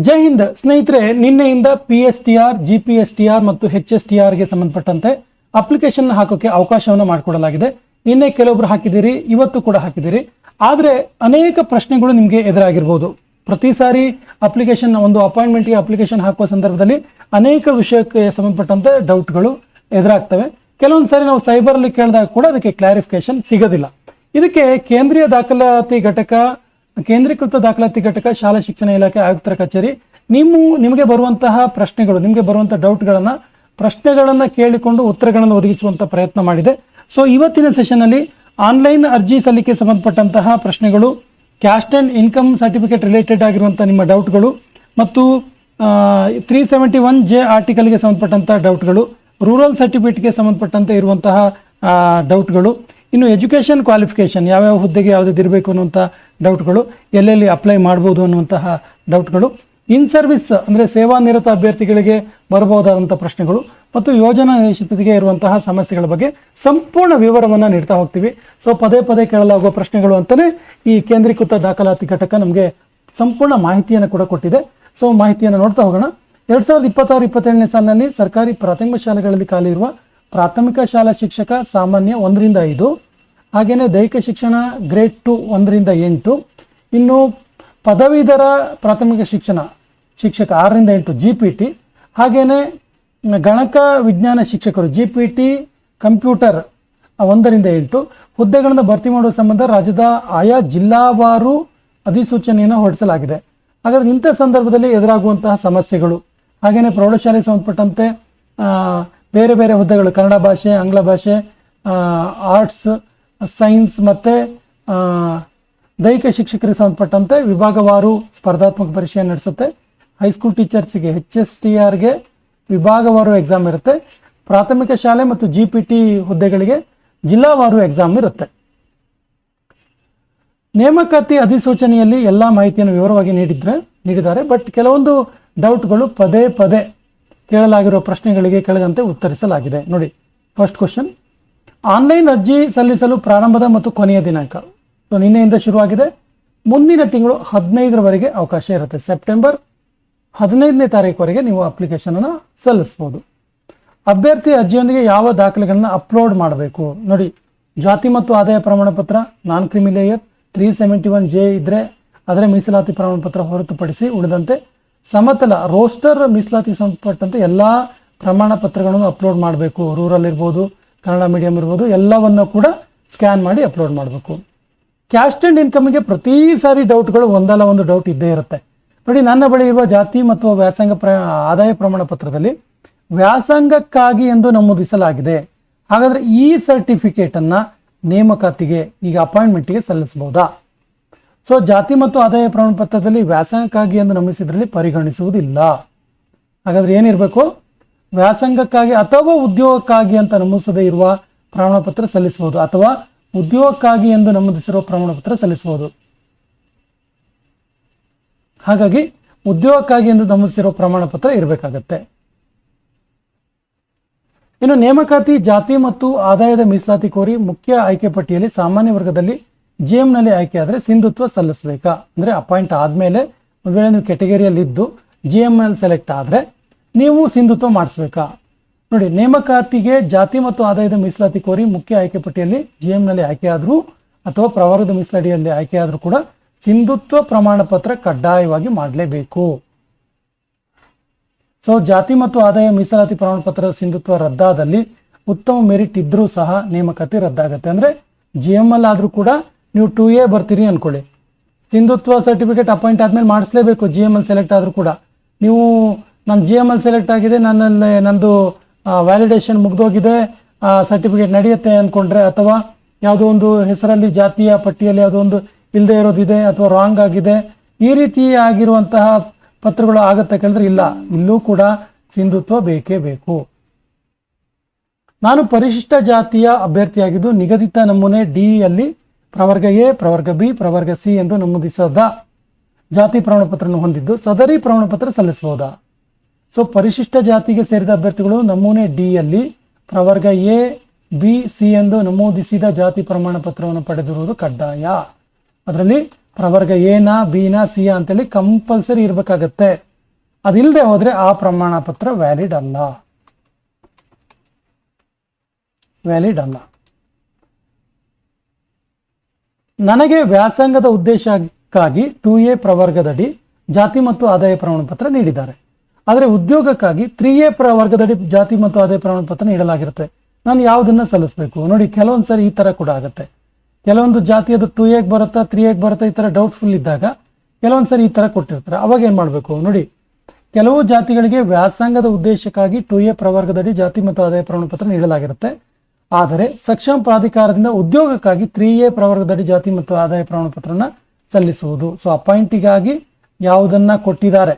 ಜೈ ಹಿಂದ್ ಸ್ನೇಹಿತರೆ, ನಿನ್ನೆಯಿಂದ PSTR, GPSTR ಮತ್ತು HSTR ಗೆ ಸಂಬಂಧಪಟ್ಟಂತೆ ಅಪ್ಲಿಕೇಶನ್ ಹಾಕೋಕೆ ಅವಕಾಶವನ್ನು ಮಾಡಿಕೊಡಲಾಗಿದೆ. ನಿನ್ನೆ ಕೆಲವೊಬ್ರು ಹಾಕಿದಿರಿ, ಇವತ್ತು ಕೂಡ ಹಾಕಿದಿರಿ. ಆದರೆ ಅನೇಕ ಪ್ರಶ್ನೆಗಳು ನಿಮಗೆ ಎದುರಾಗಿರ್ಬೋದು. ಪ್ರತಿ ಸಾರಿ ಅಪ್ಲಿಕೇಶನ್ ಒಂದು ಅಪಾಯಿಂಟ್ಮೆಂಟ್ಗೆ ಅಪ್ಲಿಕೇಶನ್ ಹಾಕುವ ಸಂದರ್ಭದಲ್ಲಿ ಅನೇಕ ವಿಷಯಕ್ಕೆ ಸಂಬಂಧಪಟ್ಟಂತೆ ಡೌಟ್ಗಳು ಎದುರಾಗ್ತವೆ. ಕೆಲವೊಂದು ಸಾರಿ ನಾವು ಸೈಬರಲ್ಲಿ ಕೇಳಿದಾಗ ಕೂಡ ಅದಕ್ಕೆ ಕ್ಲಾರಿಫಿಕೇಶನ್ ಸಿಗೋದಿಲ್ಲ. ಇದಕ್ಕೆ ಕೇಂದ್ರೀಕೃತ ದಾಖಲಾತಿ ಘಟಕ ಶಾಲಾ ಶಿಕ್ಷಣ ಇಲಾಖೆ ಆಯುಕ್ತರ ಕಚೇರಿ ನಿಮಗೆ ಬರುವಂತಹ ಪ್ರಶ್ನೆಗಳು, ನಿಮಗೆ ಬರುವಂತಹ ಪ್ರಶ್ನೆಗಳನ್ನ ಕೇಳಿಕೊಂಡು ಉತ್ತರಗಳನ್ನು ಒದಗಿಸುವಂತ ಪ್ರಯತ್ನ ಮಾಡಿದೆ. ಸೊ ಇವತ್ತಿನ ಸೆಷನ್ ಅಲ್ಲಿ ಆನ್ಲೈನ್ ಅರ್ಜಿ ಸಲ್ಲಿಕೆ ಸಂಬಂಧಪಟ್ಟಂತಹ ಪ್ರಶ್ನೆಗಳು, caste and income certificate related ಆಗಿರುವಂತಹ ನಿಮ್ಮ ಡೌಟ್ಗಳು ಮತ್ತು 371J ಆರ್ಟಿಕಲ್ಗೆ ಸಂಬಂಧಪಟ್ಟಂತಹ ಡೌಟ್ಗಳು, ರೂರಲ್ ಸರ್ಟಿಫಿಕೇಟ್ಗೆ ಸಂಬಂಧಪಟ್ಟಂತೆ ಇರುವಂತಹ ಡೌಟ್ಗಳು, ಇನ್ನು ಎಜುಕೇಷನ್ ಕ್ವಾಲಿಫಿಕೇಷನ್ ಯಾವ್ಯಾವ ಹುದ್ದೆಗೆ ಯಾವುದೇ ಇರಬೇಕು ಅನ್ನುವಂಥ ಡೌಟ್ಗಳು, ಎಲ್ಲೆಲ್ಲಿ ಅಪ್ಲೈ ಮಾಡ್ಬೋದು ಅನ್ನುವಂತಹ ಡೌಟ್ಗಳು, ಇನ್ ಸರ್ವಿಸ್ ಅಂದರೆ ಸೇವಾ ನಿರತ ಅಭ್ಯರ್ಥಿಗಳಿಗೆ ಬರಬಹುದಾದಂಥ ಪ್ರಶ್ನೆಗಳು ಮತ್ತು ಯೋಜನಾ ನಿಶ್ಚಿತತೆಗೆ ಇರುವಂತಹ ಸಮಸ್ಯೆಗಳ ಬಗ್ಗೆ ಸಂಪೂರ್ಣ ವಿವರವನ್ನು ನೀಡ್ತಾ ಹೋಗ್ತೀವಿ. ಸೊ ಪದೇ ಪದೇ ಕೇಳಲಾಗುವ ಪ್ರಶ್ನೆಗಳು ಅಂತಲೇ ಈ ಕೇಂದ್ರೀಕೃತ ದಾಖಲಾತಿ ಘಟಕ ನಮಗೆ ಸಂಪೂರ್ಣ ಮಾಹಿತಿಯನ್ನು ಕೂಡ ಕೊಟ್ಟಿದೆ. ಸೊ ಮಾಹಿತಿಯನ್ನು ನೋಡ್ತಾ ಹೋಗೋಣ. 2026-27ನೇ ಸಾಲಿನಲ್ಲಿ ಸರ್ಕಾರಿ ಪ್ರಾಥಮಿಕ ಶಾಲೆಗಳಲ್ಲಿ ಖಾಲಿ ಇರುವ ಪ್ರಾಥಮಿಕ ಶಾಲಾ ಶಿಕ್ಷಕ ಸಾಮಾನ್ಯ 1ರಿಂದ 5, ಹಾಗೆಯೇ ದೈಹಿಕ ಶಿಕ್ಷಣ ಗ್ರೇಡ್ 2 1ರಿಂದ 8, ಇನ್ನು ಪದವೀಧರ ಪ್ರಾಥಮಿಕ ಶಿಕ್ಷಕ 6ರಿಂದ 8 GPT, ಹಾಗೆಯೇ ಗಣಕ ವಿಜ್ಞಾನ ಶಿಕ್ಷಕರು GPT ಕಂಪ್ಯೂಟರ್ 1ರಿಂದ 8 ಹುದ್ದೆಗಳನ್ನು ಭರ್ತಿ ಮಾಡುವ ಸಂಬಂಧ ರಾಜ್ಯದ ಆಯಾ ಜಿಲ್ಲಾವಾರು ಅಧಿಸೂಚನೆಯನ್ನು ಹೊರಡಿಸಲಾಗಿದೆ. ಹಾಗಾದರೆ ಇಂಥ ಸಂದರ್ಭದಲ್ಲಿ ಎದುರಾಗುವಂತಹ ಸಮಸ್ಯೆಗಳು, ಹಾಗೆಯೇ ಪ್ರೌಢಶಾಲೆಗೆ ಸಂಬಂಧಪಟ್ಟಂತೆ ಬೇರೆ ಬೇರೆ ಹುದ್ದೆಗಳು ಕನ್ನಡ ಭಾಷೆ, ಆಂಗ್ಲ ಭಾಷೆ, ಆರ್ಟ್ಸ್, ಸೈನ್ಸ್ ಮತ್ತು ದೈಹಿಕ ಶಿಕ್ಷಕರಿಗೆ ಸಂಬಂಧಪಟ್ಟಂತೆ ವಿಭಾಗವಾರು ಸ್ಪರ್ಧಾತ್ಮಕ ಪರೀಕ್ಷೆ ನಡೆಸುತ್ತೆ. ಹೈಸ್ಕೂಲ್ ಟೀಚರ್ಸ್ಗೆ HSTRಗೆ ವಿಭಾಗವಾರು ಎಕ್ಸಾಮ್ ಇರುತ್ತೆ. ಪ್ರಾಥಮಿಕ ಶಾಲೆ ಮತ್ತು GPT ಹುದ್ದೆಗಳಿಗೆ ಜಿಲ್ಲಾವಾರು ಎಕ್ಸಾಮ್ ಇರುತ್ತೆ. ನೇಮಕಾತಿ ಅಧಿಸೂಚನೆಯಲ್ಲಿ ಎಲ್ಲ ಮಾಹಿತಿಯನ್ನು ವಿವರವಾಗಿ ನೀಡಿದ್ದಾರೆ. ಬಟ್ ಕೆಲವೊಂದು ಡೌಟ್ಗಳು ಪದೇ ಪದೇ ಕೇಳಲಾಗಿರುವ ಪ್ರಶ್ನೆಗಳಿಗೆ ಕೆಳಗಂತೆ ಉತ್ತರಿಸಲಾಗಿದೆ. ನೋಡಿ, ಫಸ್ಟ್ ಕ್ವಶನ್, ಆನ್ಲೈನ್ ಅರ್ಜಿ ಸಲ್ಲಿಸಲು ಪ್ರಾರಂಭದ ಮತ್ತು ಕೊನೆಯ ದಿನಾಂಕ. ಸೊ ನಿನ್ನೆಯಿಂದ ಶುರುವಾಗಿದೆ. ಮುಂದಿನ ತಿಂಗಳು 15ರವರೆಗೆ ಅವಕಾಶ ಇರುತ್ತೆ. ಸೆಪ್ಟೆಂಬರ್ 15ನೇ ತಾರೀಕುವರೆಗೆ ನೀವು ಅಪ್ಲಿಕೇಶನ್ ಅನ್ನು ಸಲ್ಲಿಸಬಹುದು. ಅಭ್ಯರ್ಥಿ ಅರ್ಜಿಯೊಂದಿಗೆ ಯಾವ ದಾಖಲೆಗಳನ್ನ ಅಪ್ಲೋಡ್ ಮಾಡಬೇಕು? ನೋಡಿ, ಜಾತಿ ಮತ್ತು ಆದಾಯ ಪ್ರಮಾಣ ಪತ್ರ, ನಾನ್ ಕ್ರಿಮಿ ಲೇಯರ್, 371J ಇದ್ರೆ ಅದರ ಮೀಸಲಾತಿ ಪ್ರಮಾಣ ಪತ್ರ ಹೊರತುಪಡಿಸಿ ಉಳಿದಂತೆ ಸಮತಲ ರೋಸ್ಟರ್ ಮೀಸಲಾತಿಗೆ ಸಂಬಂಧಪಟ್ಟಂತೆ ಎಲ್ಲ ಪ್ರಮಾಣ ಪತ್ರಗಳನ್ನು ಅಪ್ಲೋಡ್ ಮಾಡಬೇಕು. ರೂರಲ್ ಇರ್ಬೋದು, ಕನ್ನಡ ಮೀಡಿಯಂ ಇರ್ಬೋದು, ಎಲ್ಲವನ್ನು ಕೂಡ ಸ್ಕ್ಯಾನ್ ಮಾಡಿ ಅಪ್ಲೋಡ್ ಮಾಡಬೇಕು. ಕ್ಯಾಸ್ಟ್ ಅಂಡ್ ಇನ್ಕಮ್ಗೆ ಪ್ರತಿ ಸಾರಿ ಡೌಟ್ಗಳು ಒಂದಲ್ಲ ಒಂದು ಡೌಟ್ ಇದ್ದೇ ಇರುತ್ತೆ. ನೋಡಿ, ನನ್ನ ಬಳಿ ಇರುವ ಜಾತಿ ಮತ್ತು ವ್ಯಾಸಂಗ ಆದಾಯ ಪ್ರಮಾಣ ಪತ್ರದಲ್ಲಿ ವ್ಯಾಸಂಗಕ್ಕಾಗಿ ಎಂದು ನಮೂದಿಸಲಾಗಿದೆ. ಹಾಗಾದರೆ ಈ ಸರ್ಟಿಫಿಕೇಟನ್ನು ನೇಮಕಾತಿಗೆ ಈಗ ಅಪಾಯಿಂಟ್ಮೆಂಟ್ಗೆ ಸಲ್ಲಿಸಬಹುದಾ? ಸೊ ಜಾತಿ ಮತ್ತು ಆದಾಯ ಪ್ರಮಾಣ ಪತ್ರದಲ್ಲಿ ವ್ಯಾಸಂಗಕ್ಕಾಗಿ ಎಂದು ನಮೂದಿಸಿದ್ರಲ್ಲಿ ಪರಿಗಣಿಸುವುದಿಲ್ಲ. ಹಾಗಾದ್ರೆ ಏನಿರಬೇಕು? ವ್ಯಾಸಂಗಕ್ಕಾಗಿ ಅಥವಾ ಉದ್ಯೋಗಕ್ಕಾಗಿ ಅಂತ ನಮೂದಿಸದೇ ಇರುವ ಪ್ರಮಾಣ ಪತ್ರ ಸಲ್ಲಿಸಬಹುದು, ಅಥವಾ ಉದ್ಯೋಗಕ್ಕಾಗಿ ಎಂದು ನಮೂದಿಸಿರುವ ಪ್ರಮಾಣ ಪತ್ರ ಸಲ್ಲಿಸಬಹುದು. ಹಾಗಾಗಿ ಉದ್ಯೋಗಕ್ಕಾಗಿ ಎಂದು ನಮೂದಿಸಿರುವ ಪ್ರಮಾಣ ಪತ್ರ ಇರಬೇಕಾಗತ್ತೆ. ಇನ್ನು ನೇಮಕಾತಿ ಜಾತಿ ಮತ್ತು ಆದಾಯದ ಮೀಸಲಾತಿ ಕೋರಿ ಮುಖ್ಯ ಆಯ್ಕೆ ಪಟ್ಟಿಯಲ್ಲಿ ಸಾಮಾನ್ಯ ವರ್ಗದಲ್ಲಿ GMನಲ್ಲಿ ಆಯ್ಕೆ ಆದರೆ ಸಿಂಧುತ್ವ ಸಲ್ಲಿಸಬೇಕಾ? ಅಂದರೆ ಅಪಾಯಿಂಟ್ ಆದಮೇಲೆ ಒಂದು ವೇಳೆ ನೀವು ಕೆಟಗರಿಯಲ್ಲಿ ಇದ್ದು GMನಲ್ಲಿ ಸೆಲೆಕ್ಟ್ ಆದರೆ ನೀವು ಸಿಂಧುತ್ವ ಮಾಡಿಸ್ಬೇಕಾ? ನೋಡಿ, ನೇಮಕಾತಿಗೆ ಜಾತಿ ಮತ್ತು ಆದಾಯದ ಮೀಸಲಾತಿ ಕೋರಿ ಮುಖ್ಯ ಆಯ್ಕೆ ಪಟ್ಟಿಯಲ್ಲಿ GMನಲ್ಲಿ ಆಯ್ಕೆ ಆದರೂ ಅಥವಾ ಪ್ರವರ್ಗದ ಮೀಸಲಾತಿಯಲ್ಲಿ ಆಯ್ಕೆ ಆದರೂ ಕೂಡ ಸಿಂಧುತ್ವ ಪ್ರಮಾಣ ಪತ್ರ ಕಡ್ಡಾಯವಾಗಿ ಮಾಡಲೇಬೇಕು. ಸೊ ಜಾತಿ ಮತ್ತು ಆದಾಯ ಮೀಸಲಾತಿ ಪ್ರಮಾಣ ಪತ್ರದ ಸಿಂಧುತ್ವ ರದ್ದಾದಲ್ಲಿ ಉತ್ತಮ ಮೆರಿಟ್ ಇದ್ರೂ ಸಹ ನೇಮಕಾತಿ ರದ್ದಾಗುತ್ತೆ. ಅಂದರೆ GML ಆದರೂ ಕೂಡ ನೀವು 2A ಬರ್ತೀರಿ ಅಂದ್ಕೊಳ್ಳಿ, ಸಿಂಧುತ್ವ ಸರ್ಟಿಫಿಕೇಟ್ ಅಪಾಯಿಂಟ್ ಆದಮೇಲೆ ಮಾಡಿಸ್ಲೇಬೇಕು. GML ಸೆಲೆಕ್ಟ್ ಆದರೂ ಕೂಡ ನೀವು ನಾನು GML ಸೆಲೆಕ್ಟ್ ಆಗಿದೆ, ನಂದು ವ್ಯಾಲಿಡೇಷನ್ ಮುಗ್ದೋಗಿದೆ, ಸರ್ಟಿಫಿಕೇಟ್ ನಡೆಯುತ್ತೆ ಅಂದ್ಕೊಂಡ್ರೆ, ಅಥವಾ ಯಾವುದೋ ಒಂದು ಹೆಸರಲ್ಲಿ ಜಾತಿಯ ಪಟ್ಟಿಯಲ್ಲಿ ಯಾವುದೋ ಒಂದು ಇಲ್ಲದೆ ಇರೋದಿದೆ ಅಥವಾ ರಾಂಗ್ ಆಗಿದೆ, ಈ ರೀತಿ ಆಗಿರುವಂತಹ ಪತ್ರಗಳು ಆಗತ್ತೆ ಕೇಳಿದ್ರೆ ಇಲ್ಲ, ಇಲ್ಲೂ ಕೂಡ ಸಿಂಧುತ್ವ ಬೇಕೇ ಬೇಕು. ನಾನು ಪರಿಶಿಷ್ಟ ಜಾತಿಯ ಅಭ್ಯರ್ಥಿಯಾಗಿದ್ದು ನಿಗದಿತ ನಮೂನೆ D ಪ್ರವರ್ಗ A, ಪ್ರವರ್ಗ B, ಪ್ರವರ್ಗ C ಎಂದು ನಮೂದಿಸದ ಜಾತಿ ಪ್ರಮಾಣ ಪತ್ರವನ್ನು ಹೊಂದಿದ್ದು ಸದರಿ ಪ್ರಮಾಣ ಪತ್ರ ಸಲ್ಲಿಸಬಹುದಾ? ಸೊ ಪರಿಶಿಷ್ಟ ಜಾತಿಗೆ ಸೇರಿದ ಅಭ್ಯರ್ಥಿಗಳು ನಮೂನೆ D ಪ್ರವರ್ಗ A, B, C ಎಂದು ನಮೂದಿಸಿದ ಜಾತಿ ಪ್ರಮಾಣ ಪತ್ರವನ್ನು ಪಡೆದಿರುವುದು ಕಡ್ಡಾಯ. ಅದರಲ್ಲಿ ಪ್ರವರ್ಗ A ನ B ನ C ಅಂತೇಳಿ ಕಂಪಲ್ಸರಿ ಇರಬೇಕಾಗತ್ತೆ. ಅದಿಲ್ಲದೆ ಹೋದರೆ ಆ ಪ್ರಮಾಣ ಪತ್ರ ವ್ಯಾಲಿಡ್ ಅಲ್ಲ. ನನಗೆ ವ್ಯಾಸಂಗದ ಉದ್ದೇಶಕ್ಕಾಗಿ 2A ಪ್ರವರ್ಗದಡಿ ಜಾತಿ ಮತ್ತು ಆದಾಯ ಪ್ರಮಾಣ ಪತ್ರ ನೀಡಿದ್ದಾರೆ. ಆದರೆ ಉದ್ಯೋಗಕ್ಕಾಗಿ 3A ಪ್ರವರ್ಗದಡಿ ಜಾತಿ ಮತ್ತು ಆದಾಯ ಪ್ರಮಾಣ ಪತ್ರ ನೀಡಲಾಗಿರುತ್ತೆ. ನಾನು ಯಾವುದನ್ನ ಸಲ್ಲಿಸಬೇಕು? ನೋಡಿ, ಕೆಲವೊಂದು ಸರಿ ಈ ಥರ ಕೂಡ ಆಗುತ್ತೆ. ಕೆಲವೊಂದು ಜಾತಿಯದು 2Aಗೆ ಬರುತ್ತಾ 3Aಗೆ ಬರುತ್ತಾ ಈ ಥರ ಡೌಟ್ಫುಲ್ ಇದ್ದಾಗ ಕೆಲವೊಂದು ಸರಿ ಈ ಥರ ಕೊಟ್ಟಿರ್ತಾರೆ. ಅವಾಗ ಏನು ಮಾಡಬೇಕು? ನೋಡಿ, ಕೆಲವು ಜಾತಿಗಳಿಗೆ ವ್ಯಾಸಂಗದ ಉದ್ದೇಶಕ್ಕಾಗಿ 2A ಪ್ರವರ್ಗದಡಿ ಜಾತಿ ಮತ್ತು ಆದಾಯ ಪ್ರಮಾಣ ಪತ್ರ ನೀಡಲಾಗಿರುತ್ತೆ. ಆದರೆ ಸಕ್ಷಮ ಪ್ರಾಧಿಕಾರದಿಂದ ಉದ್ಯೋಗಕ್ಕಾಗಿ 3A ಪ್ರವರ್ಗದಡಿ ಜಾತಿ ಮತ್ತು ಆದಾಯ ಪ್ರಮಾಣ ಪತ್ರನ ಸಲ್ಲಿಸುವುದು. ಸೊ ಅಪಾಯಿಂಟಿಗಾಗಿ ಯಾವುದನ್ನ ಕೊಟ್ಟಿದ್ದಾರೆ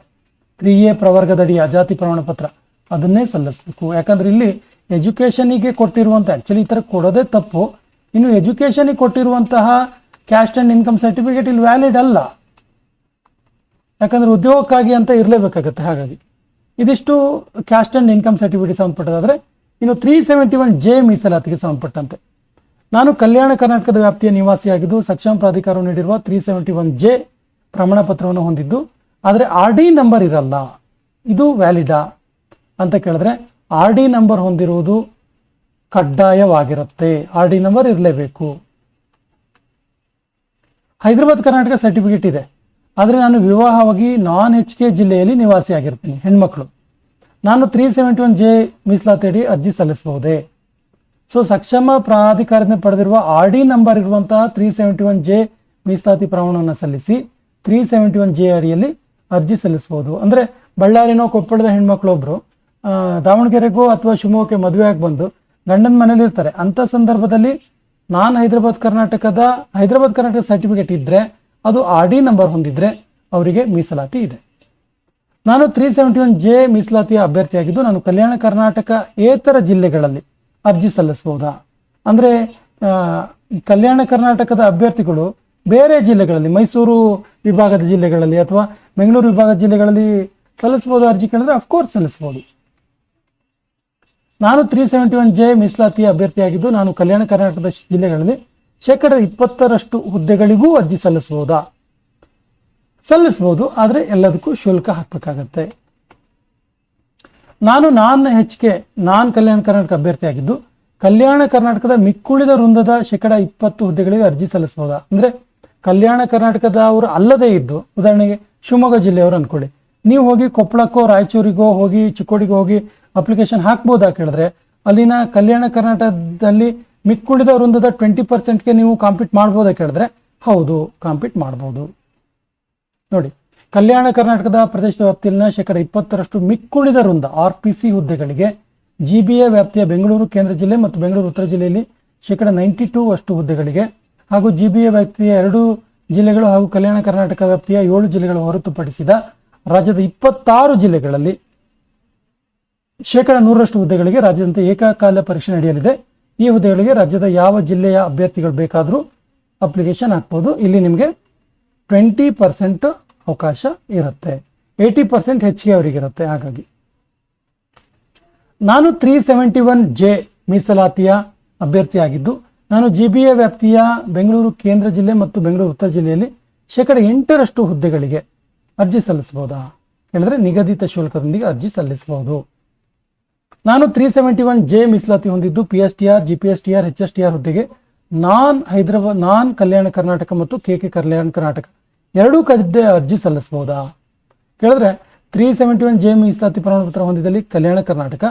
3A ಪ್ರವರ್ಗದಡಿಯ ಜಾತಿ ಪ್ರಮಾಣ ಪತ್ರ ಅದನ್ನೇ ಸಲ್ಲಿಸಬೇಕು. ಯಾಕಂದ್ರೆ ಇಲ್ಲಿ ಎಜುಕೇಷನಿಗೆ ಕೊಟ್ಟಿರುವಂಥ, ಆ್ಯಕ್ಚುಲಿ ಈ ಥರ ಕೊಡೋದೇ ತಪ್ಪು. ಇನ್ನು ಎಜುಕೇಷನಿಗೆ ಕೊಟ್ಟಿರುವಂತಹ ಕ್ಯಾಸ್ಟ್ ಆ್ಯಂಡ್ ಇನ್ಕಮ್ ಸರ್ಟಿಫಿಕೇಟ್ ಇಲ್ಲಿ ವ್ಯಾಲಿಡ್ ಅಲ್ಲ, ಯಾಕಂದ್ರೆ ಉದ್ಯೋಗಕ್ಕಾಗಿ ಅಂತ ಇರಲೇಬೇಕಾಗತ್ತೆ. ಹಾಗಾಗಿ ಇದಿಷ್ಟು ಕ್ಯಾಸ್ಟ್ ಆ್ಯಂಡ್ ಇನ್ಕಮ್ ಸರ್ಟಿಫಿಕೇಟ್ ಸಂಬಂಧಪಟ್ಟದಾದರೆ, ಇನ್ನು 371J ಮೀಸಲಾತಿಗೆ ಸಂಬಂಧಪಟ್ಟಂತೆ ನಾನು ಕಲ್ಯಾಣ ಕರ್ನಾಟಕದ ವ್ಯಾಪ್ತಿಯ ನಿವಾಸಿಯಾಗಿದ್ದು ಸಕ್ಷಮ ಪ್ರಾಧಿಕಾರವು ನೀಡಿರುವ 371J ಪ್ರಮಾಣ ಪತ್ರವನ್ನು ಹೊಂದಿದ್ದು, ಆದರೆ RD ನಂಬರ್ ಇರಲ್ಲ. ಇದು ವ್ಯಾಲಿಡಾ ಅಂತ ಕೇಳಿದ್ರೆ RD ನಂಬರ್ ಹೊಂದಿರುವುದು ಕಡ್ಡಾಯವಾಗಿರುತ್ತೆ. RD ನಂಬರ್ ಇರಲೇಬೇಕು. ಹೈದರಾಬಾದ್ ಕರ್ನಾಟಕ ಸರ್ಟಿಫಿಕೇಟ್ ಇದೆ, ಆದರೆ ನಾನು ವಿವಾಹವಾಗಿ non-HK ಜಿಲ್ಲೆಯಲ್ಲಿ ನಿವಾಸಿಯಾಗಿರ್ತೀನಿ, ಹೆಣ್ಮಕ್ಳು. ನಾನು 371J ಮೀಸಲಾತಿ ಅಡಿ ಅರ್ಜಿ ಸಲ್ಲಿಸಬಹುದೇ? ಸೊ ಸಕ್ಷಮ ಪ್ರಾಧಿಕಾರದಿಂದ ಪಡೆದಿರುವ RD ನಂಬರ್ ಇರುವಂತಹ 371J ಮೀಸಲಾತಿ ಪ್ರಮಾಣವನ್ನು ಸಲ್ಲಿಸಿ 371J ಅಡಿಯಲ್ಲಿ ಅರ್ಜಿ ಸಲ್ಲಿಸಬಹುದು. ಅಂದರೆ ಬಳ್ಳಾರಿನೋ ಕೊಪ್ಪಳದ ಹೆಣ್ಮಕ್ಳೊಬ್ರು ದಾವಣಗೆರೆಗೋ ಅಥವಾ ಶಿವಮೊಗ್ಗಕ್ಕೆ ಮದುವೆ ಆಗಿ ಬಂದು ಗಂಡನ ಮನೇಲಿ ಇರ್ತಾರೆ. ಅಂಥ ಸಂದರ್ಭದಲ್ಲಿ ಹೈದರಾಬಾದ್ ಕರ್ನಾಟಕ ಸರ್ಟಿಫಿಕೇಟ್ ಇದ್ದರೆ, ಅದು RD ನಂಬರ್ ಹೊಂದಿದ್ರೆ ಅವರಿಗೆ ಮೀಸಲಾತಿ ಇದೆ. ನಾನು 371J ಮೀಸಲಾತಿಯ ಅಭ್ಯರ್ಥಿಯಾಗಿದ್ದು ನಾನು ಕಲ್ಯಾಣ ಕರ್ನಾಟಕ ಏತರ ಜಿಲ್ಲೆಗಳಲ್ಲಿ ಅರ್ಜಿ ಸಲ್ಲಿಸಬಹುದಾ? ಅಂದರೆ ಕಲ್ಯಾಣ ಕರ್ನಾಟಕದ ಅಭ್ಯರ್ಥಿಗಳು ಬೇರೆ ಜಿಲ್ಲೆಗಳಲ್ಲಿ, ಮೈಸೂರು ವಿಭಾಗದ ಜಿಲ್ಲೆಗಳಲ್ಲಿ ಅಥವಾ ಬೆಂಗಳೂರು ವಿಭಾಗದ ಜಿಲ್ಲೆಗಳಲ್ಲಿ ಸಲ್ಲಿಸಬಹುದು ಅರ್ಜಿ ಕೇಳಿದ್ರೆ ಅಫ್ಕೋರ್ಸ್ ಸಲ್ಲಿಸಬಹುದು. ನಾನು 371J ಮೀಸಲಾತಿಯ ಅಭ್ಯರ್ಥಿಯಾಗಿದ್ದು ನಾನು ಕಲ್ಯಾಣ ಕರ್ನಾಟಕದ ಜಿಲ್ಲೆಗಳಲ್ಲಿ 20% ಹುದ್ದೆಗಳಿಗೂ ಅರ್ಜಿ ಸಲ್ಲಿಸಬಹುದಾ? ಸಲ್ಲಿಸಬಹುದು, ಆದರೆ ಎಲ್ಲದಕ್ಕೂ ಶುಲ್ಕ ಹಾಕಬೇಕಾಗತ್ತೆ. ನಾನು ನಾನ್ ಕಲ್ಯಾಣ ಕರ್ನಾಟಕ ಅಭ್ಯರ್ಥಿಯಾಗಿದ್ದು ಕಲ್ಯಾಣ ಕರ್ನಾಟಕದ ಮಿಕ್ಕುಳಿದ ವೃಂದದ 20% ಹುದ್ದೆಗಳಿಗೆ ಅರ್ಜಿ ಸಲ್ಲಿಸಬಹುದಾ? ಅಂದರೆ ಕಲ್ಯಾಣ ಕರ್ನಾಟಕದವರು ಅಲ್ಲದೇ ಇದ್ದು, ಉದಾಹರಣೆಗೆ ಶಿವಮೊಗ್ಗ ಜಿಲ್ಲೆಯವರು ಅನ್ಕೊಳ್ಳಿ, ನೀವು ಹೋಗಿ ಕೊಪ್ಪಳಕ್ಕೋ ರಾಯಚೂರಿಗೋ ಹೋಗಿ ಚಿಕ್ಕೋಡಿಗೋ ಹೋಗಿ ಅಪ್ಲಿಕೇಶನ್ ಹಾಕ್ಬೋದಾ ಕೇಳಿದ್ರೆ, ಅಲ್ಲಿನ ಕಲ್ಯಾಣ ಕರ್ನಾಟಕದಲ್ಲಿ ಮಿಕ್ಕುಳಿದ ವೃಂದದ 20%ಗೆ ನೀವು ಕಾಂಪೀಟ್ ಮಾಡ್ಬೋದಾ ಕೇಳಿದ್ರೆ ಹೌದು, ಕಾಂಪೀಟ್ ಮಾಡ್ಬೋದು. ನೋಡಿ, ಕಲ್ಯಾಣ ಕರ್ನಾಟಕದ ಪ್ರದೇಶದ ವ್ಯಾಪ್ತಿಯಲ್ಲಿನ 20% ಮಿಕ್ಕುಳಿದ ವೃಂದ RPC ಹುದ್ದೆಗಳಿಗೆ GBA ವ್ಯಾಪ್ತಿಯ ಬೆಂಗಳೂರು ಕೇಂದ್ರ ಜಿಲ್ಲೆ ಮತ್ತು ಬೆಂಗಳೂರು ಉತ್ತರ ಜಿಲ್ಲೆಯಲ್ಲಿ 92% ಹುದ್ದೆಗಳಿಗೆ ಹಾಗೂ GBA ವ್ಯಾಪ್ತಿಯ 2 ಜಿಲ್ಲೆಗಳು ಹಾಗೂ ಕಲ್ಯಾಣ ಕರ್ನಾಟಕ ವ್ಯಾಪ್ತಿಯ 7 ಜಿಲ್ಲೆಗಳು ಹೊರತುಪಡಿಸಿದ ರಾಜ್ಯದ 26 ಜಿಲ್ಲೆಗಳಲ್ಲಿ 100% ಹುದ್ದೆಗಳಿಗೆ ರಾಜ್ಯದಂತೆ ಏಕಕಾಲ ಪರೀಕ್ಷೆ ನಡೆಯಲಿದೆ. ಈ ಹುದ್ದೆಗಳಿಗೆ ರಾಜ್ಯದ ಯಾವ ಜಿಲ್ಲೆಯ ಅಭ್ಯರ್ಥಿಗಳು ಬೇಕಾದರೂ ಅಪ್ಲಿಕೇಶನ್ ಹಾಕ್ಬೋದು. ಇಲ್ಲಿ ನಿಮಗೆ 20% ಅವಕಾಶ ಇರುತ್ತೆ, 80% ಹೆಚ್ಚಿಗೆ ಅವರಿಗಿರುತ್ತೆ. ಹಾಗಾಗಿ ನಾನು 371J ಮೀಸಲಾತಿಯ ಅಭ್ಯರ್ಥಿಯಾಗಿದ್ದು ನಾನು GBA ವ್ಯಾಪ್ತಿಯ ಬೆಂಗಳೂರು ಕೇಂದ್ರ ಜಿಲ್ಲೆ ಮತ್ತು ಬೆಂಗಳೂರು ಉತ್ತರ ಜಿಲ್ಲೆಯಲ್ಲಿ 8% ಹುದ್ದೆಗಳಿಗೆ ಅರ್ಜಿ ಸಲ್ಲಿಸಬಹುದಾ ಹೇಳಿದ್ರೆ ನಿಗದಿತ ಶುಲ್ಕದೊಂದಿಗೆ ಅರ್ಜಿ ಸಲ್ಲಿಸಬಹುದು. ನಾನು 371J ಮೀಸಲಾತಿ ಹೊಂದಿದ್ದು PSTR, GPSTR, HSTR ಹುದ್ದೆಗೆ ನಾನ್ ಕಲ್ಯಾಣ ಕರ್ನಾಟಕ ಮತ್ತು KK ಕಲ್ಯಾಣ ಕರ್ನಾಟಕ ಎರಡೂ ಕಡೆ ಅರ್ಜಿ ಸಲ್ಲಿಸಬಹುದಾ ಕೇಳಿದ್ರೆ 371J ಮೀಸಲಾತಿ ಪ್ರಮಾಣ ಪತ್ರ ಹೊಂದಿದಲ್ಲಿ ಕಲ್ಯಾಣ ಕರ್ನಾಟಕ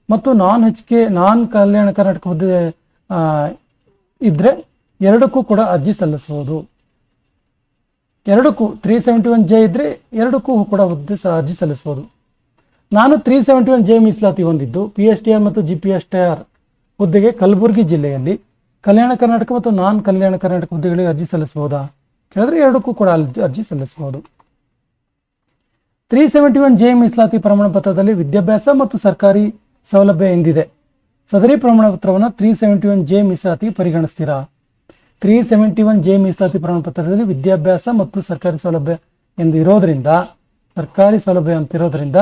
ಮತ್ತು ನಾನ್ ಕಲ್ಯಾಣ ಕರ್ನಾಟಕ ಹುದ್ದೆ ಇದ್ರೆ ಎರಡಕ್ಕೂ ಕೂಡ ಅರ್ಜಿ ಸಲ್ಲಿಸಬಹುದು. ಎರಡಕ್ಕೂ 371J ಇದ್ರೆ ಎರಡಕ್ಕೂ ಕೂಡ ಅರ್ಜಿ ಸಲ್ಲಿಸಬಹುದು. ನಾನು 371J ಮೀಸಲಾತಿ ಹೊಂದಿದ್ದು PSTR ಮತ್ತು GPSTR ಹುದ್ದೆಗೆ ಕಲಬುರಗಿ ಜಿಲ್ಲೆಯಲ್ಲಿ ಕಲ್ಯಾಣ ಕರ್ನಾಟಕ ಮತ್ತು ನಾನ್ ಕಲ್ಯಾಣ ಕರ್ನಾಟಕ ಹುದ್ದೆಗಳಿಗೆ ಅರ್ಜಿ ಸಲ್ಲಿಸಬಹುದಾ ಕೇಳಿದ್ರೆ ಎರಡಕ್ಕೂ ಕೂಡ ಅರ್ಜಿ ಸಲ್ಲಿಸಬಹುದು. 371J ಮೀಸಲಾತಿ ಪ್ರಮಾಣ ಪತ್ರದಲ್ಲಿ ವಿದ್ಯಾಭ್ಯಾಸ ಮತ್ತು ಸರ್ಕಾರಿ ಸೌಲಭ್ಯ ಎಂದಿದೆ. ಸದರಿ ಪ್ರಮಾಣ ಪತ್ರವನ್ನು 371J ಮೀಸಲಾತಿ ಪರಿಗಣಿಸ್ತೀರಾ? 371J ಮೀಸಲಾತಿ ಪ್ರಮಾಣ ಪತ್ರದಲ್ಲಿ ವಿದ್ಯಾಭ್ಯಾಸ ಮತ್ತು ಸರ್ಕಾರಿ ಸೌಲಭ್ಯ ಎಂದು ಇರೋದ್ರಿಂದ, ಸರ್ಕಾರಿ ಸೌಲಭ್ಯ ಅಂತ ಇರೋದ್ರಿಂದ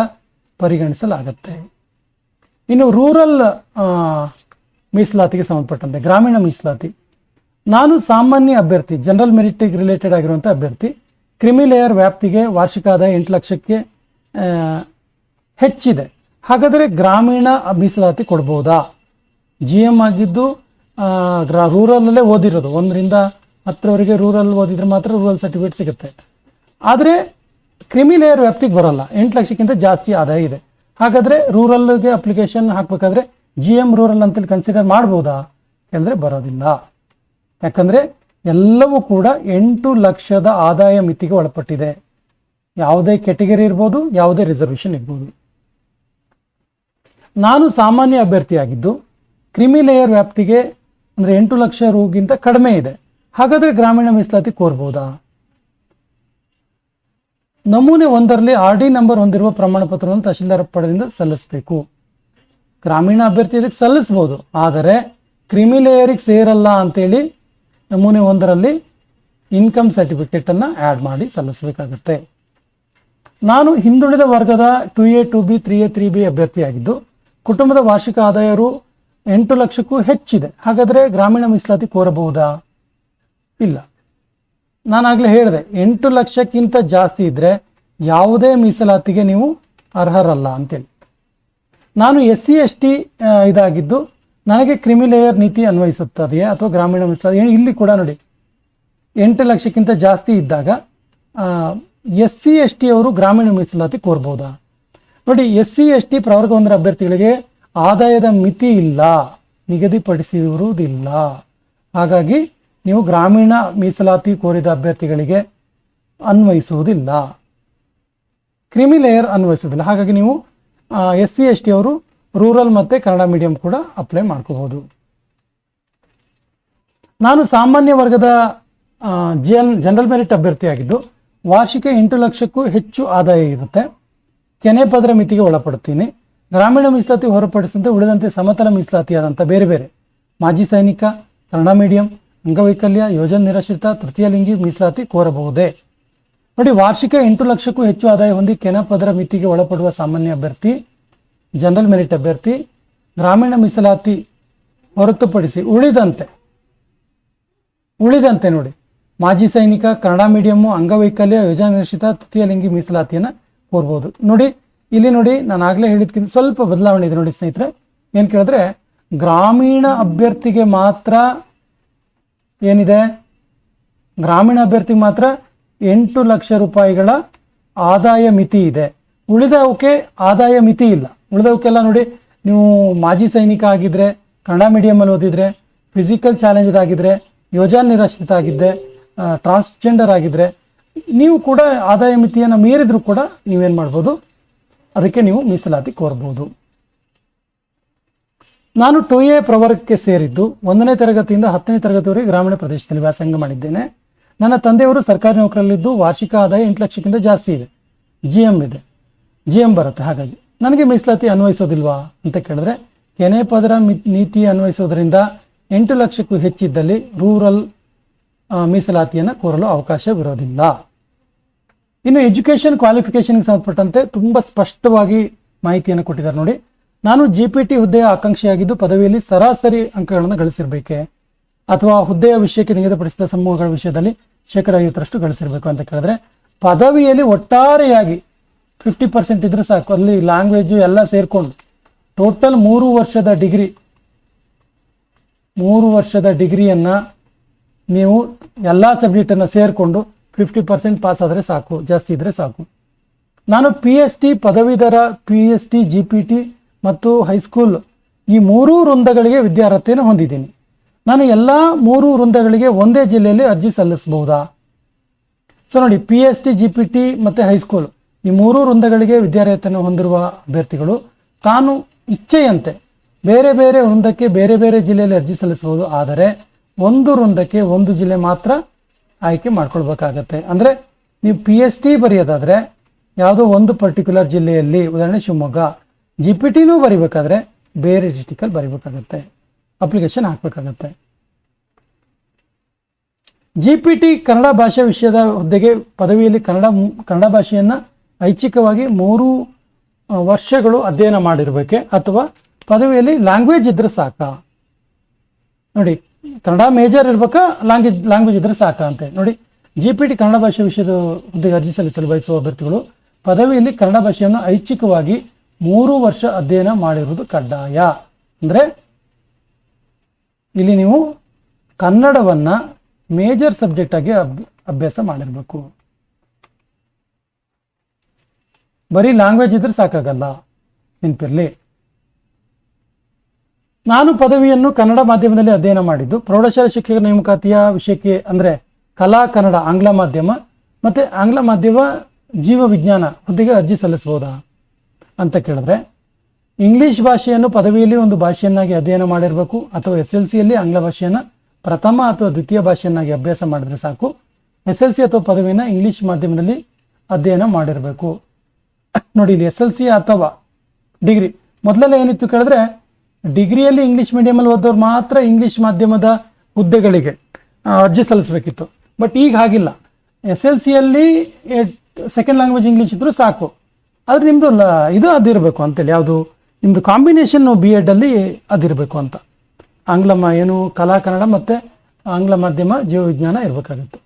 ಪರಿಗಣಿಸಲಾಗತ್ತೆ. ಇನ್ನು ರೂರಲ್ ಮೀಸಲಾತಿಗೆ ಸಂಬಂಧಪಟ್ಟಂತೆ ಗ್ರಾಮೀಣ ಮೀಸಲಾತಿ, ನಾನು ಸಾಮಾನ್ಯ ಅಭ್ಯರ್ಥಿ, ಜನರಲ್ ಮೆರಿಟಿಗೆ ರಿಲೇಟೆಡ್ ಆಗಿರುವಂಥ ಅಭ್ಯರ್ಥಿ. ಕ್ರಿಮಿ ಲೇಯರ್ ವ್ಯಾಪ್ತಿಗೆ ವಾರ್ಷಿಕ ಆದಾಯ 8 ಲಕ್ಷಕ್ಕೆ ಹೆಚ್ಚಿದೆ, ಹಾಗಾದರೆ ಗ್ರಾಮೀಣ ಮೀಸಲಾತಿ ಕೊಡ್ಬೋದಾ? ಜಿ ಎಮ್ ಆಗಿದ್ದು ರೂರಲ್ಲೇ ಓದಿರೋದು, 1ರಿಂದ 10ರವರೆಗೆ ರೂರಲ್ ಓದಿದ್ರೆ ಮಾತ್ರ ರೂರಲ್ ಸರ್ಟಿಫಿಕೇಟ್ ಸಿಗುತ್ತೆ. ಆದರೆ ಕ್ರಿಮಿಲೇಯರ್ ವ್ಯಾಪ್ತಿಗೆ ಬರೋಲ್ಲ, 8 ಲಕ್ಷಕ್ಕಿಂತ ಜಾಸ್ತಿ ಆದಾಯ ಇದೆ. ಹಾಗಾದರೆ ರೂರಲ್ಗೆ ಅಪ್ಲಿಕೇಶನ್ ಹಾಕಬೇಕಾದ್ರೆ ಜಿ ಎಮ್ ರೂರಲ್ ಅಂತೇಳಿ ಕನ್ಸಿಡರ್ ಮಾಡ್ಬೋದಾ ಹೇಳಿದ್ರೆ ಬರೋದಿಲ್ಲ. ಯಾಕಂದರೆ ಎಲ್ಲವೂ ಕೂಡ 8 ಲಕ್ಷದ ಆದಾಯ ಮಿತಿಗೆ ಒಳಪಟ್ಟಿದೆ. ಯಾವುದೇ ಕೆಟಗರಿ ಇರ್ಬೋದು, ಯಾವುದೇ ರಿಸರ್ವೇಷನ್ ಇರ್ಬೋದು. ನಾನು ಸಾಮಾನ್ಯ ಅಭ್ಯರ್ಥಿಯಾಗಿದ್ದು ಕ್ರಿಮಿಲೇಯರ್ ವ್ಯಾಪ್ತಿಗೆ ಅಂದರೆ 8 ಲಕ್ಷ ರೂಗಿಂತ ಕಡಿಮೆ ಇದೆ, ಹಾಗಾದರೆ ಗ್ರಾಮೀಣ ಮೀಸಲಾತಿ ಕೋರ್ಬೋದಾ? ನಮೂನೆ 1ರಲ್ಲಿ RD ನಂಬರ್ ಹೊಂದಿರುವ ಪ್ರಮಾಣ ಪತ್ರವನ್ನು ತಹಶೀಲ್ದಾರ್ ಪಡೆದಿಂದ ಸಲ್ಲಿಸಬೇಕು. ಗ್ರಾಮೀಣ ಅಭ್ಯರ್ಥಿ ಇದಕ್ಕೆ ಸಲ್ಲಿಸ್ಬೋದು, ಆದರೆ ಕ್ರಿಮಿಲೇಯರಿಗೆ ಸೇರಲ್ಲ ಅಂತೇಳಿ ನಮೂನೆ 1ರಲ್ಲಿ ಇನ್ಕಮ್ ಸರ್ಟಿಫಿಕೇಟನ್ನು ಆ್ಯಡ್ ಮಾಡಿ ಸಲ್ಲಿಸಬೇಕಾಗತ್ತೆ. ನಾನು ಹಿಂದುಳಿದ ವರ್ಗದ 2A 2B 3A 3B ಅಭ್ಯರ್ಥಿಯಾಗಿದ್ದು ಕುಟುಂಬದ ವಾರ್ಷಿಕ ಆದಾಯ ರು 8 ಲಕ್ಷಕ್ಕೂ ಹೆಚ್ಚಿದೆ, ಹಾಗಾದರೆ ಗ್ರಾಮೀಣ ಮೀಸಲಾತಿ ಕೋರಬಹುದಾ? ಇಲ್ಲ. ನಾನಾಗಲೇ ಹೇಳಿದೆ, 8 ಲಕ್ಷಕ್ಕಿಂತ ಜಾಸ್ತಿ ಇದ್ದರೆ ಯಾವುದೇ ಮೀಸಲಾತಿಗೆ ನೀವು ಅರ್ಹರಲ್ಲ ಅಂತೇಳಿ. ನಾನು SC ST ಇದಾಗಿದ್ದು ನನಗೆ ಕ್ರಿಮಿಲೇಯರ್ ನೀತಿ ಅನ್ವಯಿಸುತ್ತದೆಯೇ ಅಥವಾ ಗ್ರಾಮೀಣ ಮೀಸಲಾತಿ? ಇಲ್ಲಿ ಕೂಡ ನೋಡಿ, 8 ಲಕ್ಷಕ್ಕಿಂತ ಜಾಸ್ತಿ ಇದ್ದಾಗ SC ST ಅವರು ಗ್ರಾಮೀಣ ಮೀಸಲಾತಿ ಕೋರ್ಬೋದಾ? ನೋಡಿ, SC ST ಪ್ರವರ್ಗ 1ರ ಅಭ್ಯರ್ಥಿಗಳಿಗೆ ಆದಾಯದ ಮಿತಿ ಇಲ್ಲ, ನಿಗದಿಪಡಿಸಿರುವುದಿಲ್ಲ. ಹಾಗಾಗಿ ನೀವು ಗ್ರಾಮೀಣ ಮೀಸಲಾತಿ ಕೋರಿದ ಅಭ್ಯರ್ಥಿಗಳಿಗೆ ಅನ್ವಯಿಸುವುದಿಲ್ಲ, ಕ್ರಿಮಿಲೇಯರ್ ಅನ್ವಯಿಸುವುದಿಲ್ಲ. ಹಾಗಾಗಿ ನೀವು SC ST ಅವರು ರೂರಲ್ ಮತ್ತು ಕನ್ನಡ ಮೀಡಿಯಂ ಕೂಡ ಅಪ್ಲೈ ಮಾಡ್ಕೋಬಹುದು. ನಾನು ಸಾಮಾನ್ಯ ವರ್ಗದ ಜನರಲ್ ಮೆರಿಟ್ ಅಭ್ಯರ್ಥಿಯಾಗಿದ್ದು ವಾರ್ಷಿಕ 8 ಲಕ್ಷಕ್ಕೂ ಹೆಚ್ಚು ಆದಾಯ ಇರುತ್ತೆ, ಕೆನೆ ಪದರ ಮಿತಿಗೆ ಒಳಪಡುತ್ತೀನಿ. ಗ್ರಾಮೀಣ ಮೀಸಲಾತಿ ಹೊರಪಡಿಸಿದಂತೆ ಉಳಿದಂತೆ ಸಮತಲ ಮೀಸಲಾತಿಯಾದಂಥ ಬೇರೆ ಬೇರೆ ಮಾಜಿ ಸೈನಿಕ, ಕನ್ನಡ ಮೀಡಿಯಂ, ಅಂಗವೈಕಲ್ಯ, ಯೋಜನೆ ನಿರಾಶ್ರಿತ, ತೃತೀಯ ಲಿಂಗಿ ಮೀಸಲಾತಿ ಕೋರಬಹುದೇ? ನೋಡಿ, ವಾರ್ಷಿಕ 8 ಲಕ್ಷಕ್ಕೂ ಹೆಚ್ಚು ಆದಾಯ ಹೊಂದಿ ಕೆನೆ ಪದರ ಮಿತಿಗೆ ಒಳಪಡುವ ಸಾಮಾನ್ಯ ಅಭ್ಯರ್ಥಿ, ಜನರಲ್ ಮೆರಿಟ್ ಅಭ್ಯರ್ಥಿ, ಗ್ರಾಮೀಣ ಮೀಸಲಾತಿ ಹೊರತುಪಡಿಸಿ ಉಳಿದಂತೆ ನೋಡಿ, ಮಾಜಿ ಸೈನಿಕ, ಕನ್ನಡ ಮೀಡಿಯಮ್ಮು, ಅಂಗವೈಕಲ್ಯ, ಯೋಜನಾ ನಿರಾಶ್ರಿತ, ತೃತೀಯ ಲಿಂಗಿ ಮೀಸಲಾತಿಯನ್ನು ಕೋರ್ಬೋದು. ನೋಡಿ, ಇಲ್ಲಿ ನೋಡಿ, ನಾನು ಆಗಲೇ ಹೇಳಿದ್ಕಿಂತ ಸ್ವಲ್ಪ ಬದಲಾವಣೆ ಇದೆ ನೋಡಿ ಸ್ನೇಹಿತರೆ. ಏನು ಕೇಳಿದ್ರೆ, ಗ್ರಾಮೀಣ ಅಭ್ಯರ್ಥಿಗೆ ಮಾತ್ರ ಏನಿದೆ, ಗ್ರಾಮೀಣ ಅಭ್ಯರ್ಥಿಗೆ ಮಾತ್ರ 8 ಲಕ್ಷ ರೂಪಾಯಿಗಳ ಆದಾಯ ಮಿತಿ ಇದೆ. ಉಳಿದವಕ್ಕೆ ಆದಾಯ ಮಿತಿ ಇಲ್ಲ. ಉಳಿದವಕ್ಕೆಲ್ಲ ನೋಡಿ, ನೀವು ಮಾಜಿ ಸೈನಿಕ ಆಗಿದ್ದರೆ, ಕನ್ನಡ ಮೀಡಿಯಮಲ್ಲಿ ಓದಿದರೆ, ಫಿಸಿಕಲ್ ಚಾಲೆಂಜರ್ ಆಗಿದ್ದರೆ, ಯೋಜನಾ ನಿರಾಶ್ರಿತ ಆಗಿದ್ದೆ, ಟ್ರಾನ್ಸ್ಜೆಂಡರ್ ಆಗಿದ್ದರೆ, ನೀವು ಕೂಡ ಆದಾಯ ಮಿತಿಯನ್ನು ಮೀರಿದರೂ ಕೂಡ ನೀವೇನು ಮಾಡ್ಬೋದು, ಅದಕ್ಕೆ ನೀವು ಮೀಸಲಾತಿ ಕೋರ್ಬೋದು. ನಾನು 2A ಪ್ರವರ್ಗಕ್ಕೆ ಸೇರಿದ್ದು 1ನೇ ತರಗತಿಯಿಂದ 10ನೇ ತರಗತಿವರೆಗೆ ಗ್ರಾಮೀಣ ಪ್ರದೇಶದಲ್ಲಿ ವ್ಯಾಸಂಗ ಮಾಡಿದ್ದೇನೆ. ನನ್ನ ತಂದೆಯವರು ಸರ್ಕಾರಿ ನೌಕರಲ್ಲಿದ್ದು ವಾರ್ಷಿಕ ಆದಾಯ 8 ಲಕ್ಷಕ್ಕಿಂತ ಜಾಸ್ತಿ ಇದೆ, ಜಿ ಎಮ್ ಬರುತ್ತೆ. ಹಾಗಾಗಿ ನನಗೆ ಮೀಸಲಾತಿ ಅನ್ವಯಿಸೋದಿಲ್ವಾ ಅಂತ ಕೇಳಿದ್ರೆ, ಕೆನೆ ಪದರ ನೀತಿ ಅನ್ವಯಿಸೋದ್ರಿಂದ 8 ಲಕ್ಷಕ್ಕೂ ಹೆಚ್ಚಿದ್ದಲ್ಲಿ ರೂರಲ್ ಮೀಸಲಾತಿಯನ್ನು ಕೋರಲು ಅವಕಾಶವಿರೋದಿಲ್ಲ. ಇನ್ನು ಎಜುಕೇಷನ್ ಕ್ವಾಲಿಫಿಕೇಷನ್ಗೆ ಸಂಬಂಧಪಟ್ಟಂತೆ ತುಂಬ ಸ್ಪಷ್ಟವಾಗಿ ಮಾಹಿತಿಯನ್ನು ಕೊಟ್ಟಿದ್ದಾರೆ ನೋಡಿ. ನಾನು GPT ಹುದ್ದೆಯ ಆಕಾಂಕ್ಷಿಯಾಗಿದ್ದು ಪದವಿಯಲ್ಲಿ ಸರಾಸರಿ ಅಂಕಗಳನ್ನು ಗಳಿಸಿರಬೇಕೆ ಅಥವಾ ಹುದ್ದೆಯ ವಿಷಯಕ್ಕೆ ನಿಗದಿಪಡಿಸಿದ ಸಮೂಹಗಳ ವಿಷಯದಲ್ಲಿ 50% ಗಳಿಸಿರಬೇಕು ಅಂತ ಕೇಳಿದ್ರೆ, ಪದವಿಯಲ್ಲಿ ಒಟ್ಟಾರೆಯಾಗಿ 50% ಇದ್ರೆ ಸಾಕು. ಅಲ್ಲಿ ಲ್ಯಾಂಗ್ವೇಜು ಎಲ್ಲ ಸೇರಿಕೊಂಡು ಟೋಟಲ್ 3 ವರ್ಷದ ಡಿಗ್ರಿಯನ್ನು ನೀವು ಎಲ್ಲ ಸಬ್ಜೆಕ್ಟನ್ನು ಸೇರಿಕೊಂಡು 50% ಪಾಸ್ ಆದರೆ ಸಾಕು, ಜಾಸ್ತಿ ಇದ್ದರೆ ಸಾಕು. ನಾನು PhD ಪದವೀಧರ, PhD GPT ಮತ್ತು ಹೈಸ್ಕೂಲ್ ಈ 3 ವೃಂದಗಳಿಗೆ ವಿದ್ಯಾರ್ಹತೆಯನ್ನು ಹೊಂದಿದ್ದೀನಿ. ನಾನು ಎಲ್ಲ 3 ವೃಂದಗಳಿಗೆ ಒಂದೇ ಜಿಲ್ಲೆಯಲ್ಲಿ ಅರ್ಜಿ ಸಲ್ಲಿಸಬಹುದಾ? ಸೊ ನೋಡಿ, PhD GPT ಮತ್ತು ಹೈಸ್ಕೂಲ್ ಈ 3 ವೃಂದಗಳಿಗೆ ವಿದ್ಯಾರ್ಹತೆಯನ್ನು ಹೊಂದಿರುವ ಅಭ್ಯರ್ಥಿಗಳು ತಾನು ಇಚ್ಛೆಯಂತೆ ಬೇರೆ ಬೇರೆ ವೃಂದಕ್ಕೆ ಬೇರೆ ಬೇರೆ ಜಿಲ್ಲೆಯಲ್ಲಿ ಅರ್ಜಿ ಸಲ್ಲಿಸಬಹುದು. ಆದರೆ ಒಂದು ವೃಂದಕ್ಕೆ ಒಂದು ಜಿಲ್ಲೆ ಮಾತ್ರ ಆಯ್ಕೆ ಮಾಡ್ಕೊಳ್ಬೇಕಾಗತ್ತೆ. ಅಂದರೆ ನೀವು PhD ಬರೆಯೋದಾದರೆ ಯಾವುದೋ ಒಂದು ಪರ್ಟಿಕ್ಯುಲರ್ ಜಿಲ್ಲೆಯಲ್ಲಿ, ಉದಾಹರಣೆ ಶಿವಮೊಗ್ಗ, GPT ಬರಿಬೇಕಾದ್ರೆ ಬೇರೆ ಡಿಸ್ಟಿಕಲ್ಲಿ ಬರಿಬೇಕಾಗತ್ತೆ, ಅಪ್ಲಿಕೇಶನ್ ಹಾಕಬೇಕಾಗತ್ತೆ. GPT ಕನ್ನಡ ಭಾಷಾ ವಿಷಯದ ಹುದ್ದೆಗೆ ಪದವಿಯಲ್ಲಿ ಕನ್ನಡ ಭಾಷೆಯನ್ನು ಐಚ್ಛಿಕವಾಗಿ 3 ವರ್ಷಗಳು ಅಧ್ಯಯನ ಮಾಡಿರಬೇಕೆ ಅಥವಾ ಪದವಿಯಲ್ಲಿ ಲ್ಯಾಂಗ್ವೇಜ್ ಇದ್ರೆ ಸಾಕಾ? ನೋಡಿ, ಕನ್ನಡ ಮೇಜರ್ ಇರ್ಬೇಕಾ, ಲ್ಯಾಂಗ್ವೇಜ್ ಇದ್ರೆ ಸಾಕಾ ಅಂತ ನೋಡಿ. GPT ಕನ್ನಡ ಭಾಷೆ ವಿಷಯದ ಹುದ್ದೆಗೆ ಅರ್ಜಿ ಸಲ್ಲಿಸಲು ಬಯಸುವ ಅಭ್ಯರ್ಥಿಗಳು ಪದವಿಯಲ್ಲಿ ಕನ್ನಡ ಭಾಷೆಯನ್ನು ಐಚ್ಛಿಕವಾಗಿ 3 ವರ್ಷ ಅಧ್ಯಯನ ಮಾಡಿರುವುದು ಕಡ್ಡಾಯ. ಅಂದರೆ ಇಲ್ಲಿ ನೀವು ಕನ್ನಡವನ್ನು ಮೇಜರ್ ಸಬ್ಜೆಕ್ಟ್ ಆಗಿ ಅಭ್ಯಾಸ ಮಾಡಿರಬೇಕು. ಬರೀ ಲ್ಯಾಂಗ್ವೇಜ್ ಇದ್ರೆ ಸಾಕಾಗಲ್ಲ, ನೆನಪಿರಲಿ. ನಾನು ಪದವಿಯನ್ನು ಕನ್ನಡ ಮಾಧ್ಯಮದಲ್ಲಿ ಅಧ್ಯಯನ ಮಾಡಿದ್ದು. ಪ್ರೌಢಶಾಲಾ ಶಿಕ್ಷಕರ ನೇಮಕಾತಿಯ ವಿಷಯಕ್ಕೆ ಅಂದರೆ ಕಲಾ ಕನ್ನಡ ಆಂಗ್ಲ ಮಾಧ್ಯಮ ಮತ್ತು ಆಂಗ್ಲ ಮಾಧ್ಯಮ ಜೀವ ವಿಜ್ಞಾನ ಹುದ್ದೆಗೆ ಅರ್ಜಿ ಸಲ್ಲಿಸಬಹುದಾ ಅಂತ ಕೇಳಿದ್ರೆ, ಇಂಗ್ಲೀಷ್ ಭಾಷೆಯನ್ನು ಪದವಿಯಲ್ಲಿ ಒಂದು ಭಾಷೆಯನ್ನಾಗಿ ಅಧ್ಯಯನ ಮಾಡಿರಬೇಕು, ಅಥವಾ SLCಯಲ್ಲಿ ಆಂಗ್ಲ ಭಾಷೆಯನ್ನು ಪ್ರಥಮ ಅಥವಾ ದ್ವಿತೀಯ ಭಾಷೆಯನ್ನಾಗಿ ಅಭ್ಯಾಸ ಮಾಡಿದ್ರೆ ಸಾಕು. SLC ಅಥವಾ ಪದವಿಯನ್ನು ಇಂಗ್ಲೀಷ್ ಮಾಧ್ಯಮದಲ್ಲಿ ಅಧ್ಯಯನ ಮಾಡಿರಬೇಕು. ನೋಡಿ, ಇಲ್ಲಿ SLC ಅಥವಾ ಡಿಗ್ರಿ. ಮೊದಲೆಲ್ಲ ಏನಿತ್ತು ಕೇಳಿದ್ರೆ, ಡಿಗ್ರಿಯಲ್ಲಿ ಇಂಗ್ಲೀಷ್ ಮೀಡಿಯಮಲ್ಲಿ ಓದೋರು ಮಾತ್ರ ಇಂಗ್ಲೀಷ್ ಮಾಧ್ಯಮದ ಹುದ್ದೆಗಳಿಗೆ ಅರ್ಜಿ ಸಲ್ಲಿಸಬೇಕಿತ್ತು. ಬಟ್ ಈಗ ಹಾಗಿಲ್ಲ. SLCಯಲ್ಲಿ ಸೆಕೆಂಡ್ ಲ್ಯಾಂಗ್ವೇಜ್ ಇಂಗ್ಲೀಷ್ ಇದ್ರೂ ಸಾಕು. ಆದರೆ ನಿಮ್ಮದು ಇದು ಅದಿರಬೇಕು ಅಂತೇಳಿ, ಯಾವುದು ನಿಮ್ಮದು ಕಾಂಬಿನೇಷನ್ನು B.Ed ಅಲ್ಲಿ ಅದಿರಬೇಕು ಅಂತ. ಏನು ಕಲಾ ಕನ್ನಡ ಮತ್ತು ಆಂಗ್ಲ ಮಾಧ್ಯಮ ಜೀವವಿಜ್ಞಾನ ಇರಬೇಕಾಗುತ್ತೆ.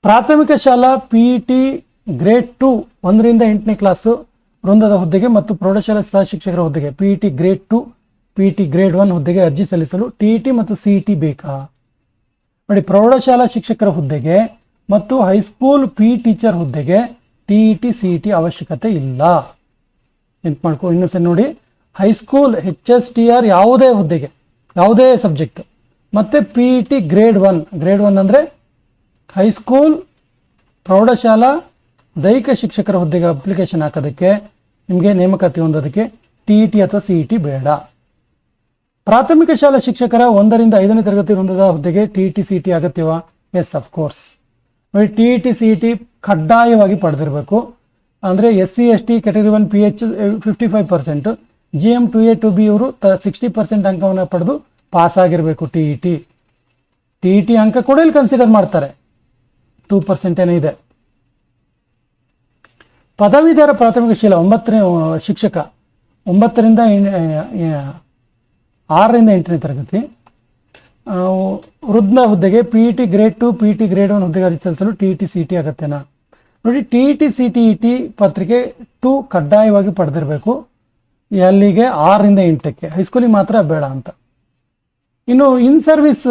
ಪ್ರಾಥಮಿಕ ಶಾಲಾ PET ಗ್ರೇಡ್ 2 1ರಿಂದ 8ನೇ ಕ್ಲಾಸು ವೃಂದದ ಹುದ್ದೆಗೆ ಮತ್ತು ಪ್ರೌಢಶಾಲಾ ಸಹ ಶಿಕ್ಷಕರ ಹುದ್ದೆಗೆ PET ಗ್ರೇಡ್ 2 PET ಗ್ರೇಡ್ 1 ಹುದ್ದೆಗೆ ಅರ್ಜಿ ಸಲ್ಲಿಸಲು TET ಮತ್ತು CET ಬೇಕಾ? ನೋಡಿ, ಪ್ರೌಢಶಾಲಾ ಶಿಕ್ಷಕರ ಹುದ್ದೆಗೆ ಮತ್ತು ಹೈಸ್ಕೂಲ್ PE ಟೀಚರ್ ಹುದ್ದೆಗೆ TET CET ಅವಶ್ಯಕತೆ ಇಲ್ಲ. ನೆನ್ಪು ಮಾಡ್ಕೊ. ಇನ್ನೊಂದ್ಸರಿ ನೋಡಿ, ಹೈಸ್ಕೂಲ್ HSTR ಯಾವುದೇ ಹುದ್ದೆಗೆ ಯಾವುದೇ ಸಬ್ಜೆಕ್ಟ್ ಮತ್ತು PET ಗ್ರೇಡ್ 1 ಅಂದರೆ ಹೈಸ್ಕೂಲ್ ಪ್ರೌಢಶಾಲಾ ದೈಹಿಕ ಶಿಕ್ಷಕರ ಹುದ್ದೆಗೆ ಅಪ್ಲಿಕೇಶನ್ ಹಾಕೋದಕ್ಕೆ, ನಿಮಗೆ ನೇಮಕಾತಿ ಹೊಂದೋದಕ್ಕೆ TET ಅಥವಾ CET ಬೇಡ. ಪ್ರಾಥಮಿಕ ಶಾಲಾ ಶಿಕ್ಷಕರ 1ರಿಂದ 5ನೇ ತರಗತಿ ವೃಂದದ ಹುದ್ದೆಗೆ TET CET ಅಗತ್ಯವಾ? Yes, of course. ನೋಡಿ, TET CET ಕಡ್ಡಾಯವಾಗಿ ಪಡೆದಿರಬೇಕು. ಅಂದರೆ SC ST category 1 PH 55%, GM 2A 2B ಇವರು 60% ಅಂಕವನ್ನು ಪಡೆದು ಪಾಸ್ ಆಗಿರಬೇಕು. TET ಅಂಕ ಕೂಡ ಇಲ್ಲಿ ಕನ್ಸಿಡರ್ ಮಾಡ್ತಾರೆ, 2% ಏನೋ ಇದೆ. ಪದವೀಧರ ಪ್ರಾಥಮಿಕ ಶಾಲಾ 9ನೇ ಶಿಕ್ಷಕ 9ರಿಂದ 6ರಿಂದ 8ನೇ ತರಗತಿ ವೃದ್ಧ ಹುದ್ದೆಗೆ PET ಗ್ರೇಡ್ 2 PET ಗ್ರೇಡ್ 1 ಹುದ್ದೆಗೆ ಅರ್ಜಿ ಸಲ್ಲಿಸಲು TET CET ಅಗತ್ಯನಾ? ನೋಡಿ, TET CET ಪತ್ರಿಕೆ 2 ಕಡ್ಡಾಯವಾಗಿ ಪಡೆದಿರಬೇಕು. ಅಲ್ಲಿಗೆ 6ರಿಂದ 8ಕ್ಕೆ, ಹೈಸ್ಕೂಲಿಗೆ ಮಾತ್ರ ಬೇಡ ಅಂತ. ಇನ್ನು ಇನ್ ಸರ್ವಿಸ್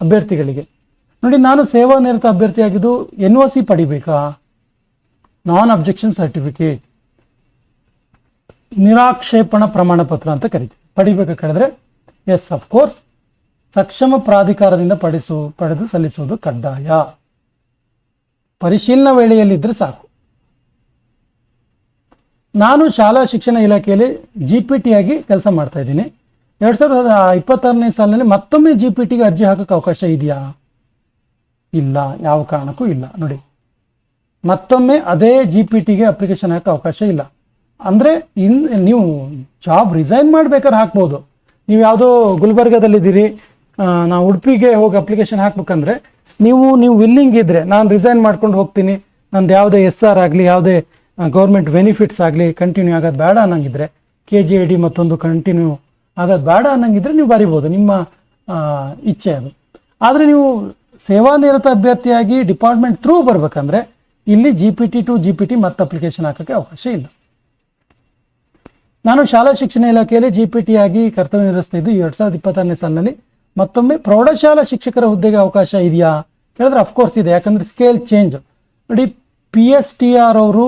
ಅಭ್ಯರ್ಥಿಗಳಿಗೆ ನೋಡಿ, ನಾನು ಸೇವಾ ನಿರತ ಅಭ್ಯರ್ಥಿಯಾಗಿದ್ದು NOC ಪಡಿಬೇಕಾ? ನಾನ್ ಅಬ್ಜೆಕ್ಷನ್ ಸರ್ಟಿಫಿಕೇಟ್, ನಿರಾಕ್ಷೇಪಣ ಪ್ರಮಾಣ ಪತ್ರ ಅಂತ ಕರಿತೀವಿ. ಪಡಿಬೇಕು ಕೇಳಿದ್ರೆ ಎಸ್, ಆಫ್ ಕೋರ್ಸ್. ಸಕ್ಷಮ ಪ್ರಾಧಿಕಾರದಿಂದ ಪಡೆದು ಸಲ್ಲಿಸುವುದು ಕಡ್ಡಾಯ. ಪರಿಶೀಲನಾ ವೇಳೆಯಲ್ಲಿದ್ದರೆ ಸಾಕು. ನಾನು ಶಾಲಾ ಶಿಕ್ಷಣ ಇಲಾಖೆಯಲ್ಲಿ GPT ಆಗಿ ಕೆಲಸ ಮಾಡ್ತಾ ಇದ್ದೀನಿ. 2026ನೇ ಸಾಲಿನಲ್ಲಿ ಮತ್ತೊಮ್ಮೆ GPTಗೆ ಅರ್ಜಿ ಹಾಕೋಕ್ಕೆ ಅವಕಾಶ ಇದೆಯಾ? ಇಲ್ಲ, ಯಾವ ಕಾರಣಕ್ಕೂ ಇಲ್ಲ. ನೋಡಿ, ಮತ್ತೊಮ್ಮೆ ಅದೇ GPTಗೆ ಅಪ್ಲಿಕೇಶನ್ ಹಾಕೋ ಅವಕಾಶ ಇಲ್ಲ. ಅಂದರೆ ನೀವು ಜಾಬ್ ರಿಸೈನ್ ಮಾಡ್ಬೇಕಾದ್ರೆ ಹಾಕ್ಬೋದು. ನೀವು ಯಾವುದೋ ಗುಲ್ಬರ್ಗದಲ್ಲಿದ್ದೀರಿ, ನಾವು ಉಡುಪಿಗೆ ಹೋಗಿ ಅಪ್ಲಿಕೇಶನ್ ಹಾಕ್ಬೇಕಂದ್ರೆ ನೀವು ವಿಲ್ಲಿಂಗ್ ಇದ್ದರೆ, ನಾನು ರಿಸೈನ್ ಮಾಡ್ಕೊಂಡು ಹೋಗ್ತೀನಿ, ನಂದು ಯಾವುದೇ SR ಆಗಲಿ ಯಾವುದೇ ಗೌರ್ಮೆಂಟ್ ಬೆನಿಫಿಟ್ಸ್ ಆಗಲಿ ಕಂಟಿನ್ಯೂ ಆಗೋದು ಬೇಡ ಅನ್ನಂಗಿದ್ರೆ, KGID ಮತ್ತೊಂದು ಕಂಟಿನ್ಯೂ ಆಗೋದು ಬೇಡ ಅನ್ನಂಗಿದ್ರೆ ನೀವು ಬರಿಬೋದು, ನಿಮ್ಮ ಇಚ್ಛೆ ಅದು. ಆದರೆ ನೀವು ಸೇವಾನಿರತ ಅಭ್ಯರ್ಥಿಯಾಗಿ ಡಿಪಾರ್ಟ್ಮೆಂಟ್ ಥ್ರೂ ಬರ್ಬೇಕಂದ್ರೆ ಇಲ್ಲಿ GPT ಟು GPT ಮತ್ತೆ ಅಪ್ಲಿಕೇಶನ್ ಹಾಕೋಕ್ಕೆ ಅವಕಾಶ ಇಲ್ಲ. ನಾನು ಶಾಲಾ ಶಿಕ್ಷಣ ಇಲಾಖೆಯಲ್ಲಿ GPT ಆಗಿ ಕರ್ತವ್ಯ ನಿರ್ವಹಿಸ್ತಾ ಇದ್ದು 2026ನೇ ಸಾಲಿನಲ್ಲಿ ಮತ್ತೊಮ್ಮೆ ಪ್ರೌಢಶಾಲಾ ಶಿಕ್ಷಕರ ಹುದ್ದೆಗೆ ಅವಕಾಶ ಇದೆಯಾ ಹೇಳಿದ್ರೆ ಅಫ್ಕೋರ್ಸ್ ಇದೆ. ಯಾಕಂದರೆ ಸ್ಕೇಲ್ ಚೇಂಜ್ ನೋಡಿ, PSTR ಅವರು